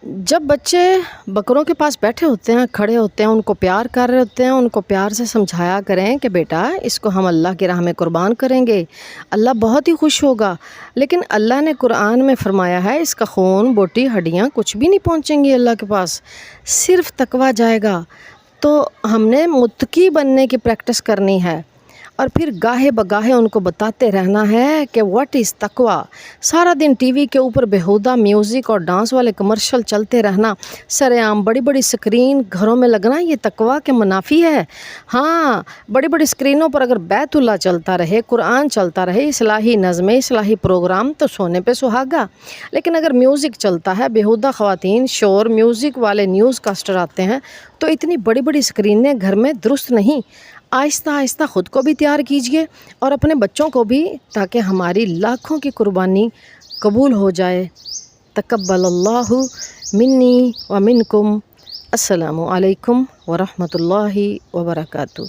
جب بچے بکروں کے پاس بیٹھے ہوتے ہیں، کھڑے ہوتے ہیں، ان کو پیار کر رہے ہوتے ہیں، ان کو پیار سے سمجھایا کریں کہ بیٹا اس کو ہم اللہ کی راہ میں قربان کریں گے، اللہ بہت ہی خوش ہوگا۔ لیکن اللہ نے قرآن میں فرمایا ہے اس کا خون، بوٹی، ہڈیاں کچھ بھی نہیں پہنچیں گی اللہ کے پاس، صرف تقویٰ جائے گا۔ تو ہم نے متقی بننے کی پریکٹس کرنی ہے، اور پھر گاہے بگاہے ان کو بتاتے رہنا ہے کہ واٹ از تقویٰ۔ سارا دن ٹی وی کے اوپر بیہودہ میوزک اور ڈانس والے کمرشل چلتے رہنا، سر عام بڑی بڑی سکرین گھروں میں لگنا، یہ تقویٰ کے منافی ہے۔ ہاں، بڑی بڑی سکرینوں پر اگر بیت اللہ چلتا رہے، قرآن چلتا رہے، اصلاحی نظمیں، اصلاحی پروگرام، تو سونے پہ سہاگا۔ لیکن اگر میوزک چلتا ہے، بیہودہ خواتین، شور، میوزک والے نیوز کاسٹر آتے ہیں، تو اتنی بڑی بڑی سکرینیں گھر میں درست نہیں۔ آہستہ آہستہ خود کو بھی تیار کیجئے اور اپنے بچوں کو بھی، تاکہ ہماری لاکھوں کی قربانی قبول ہو جائے۔ تقبل اللہ منی و منکم۔ السلام علیکم ورحمۃ اللہ وبرکاتہ۔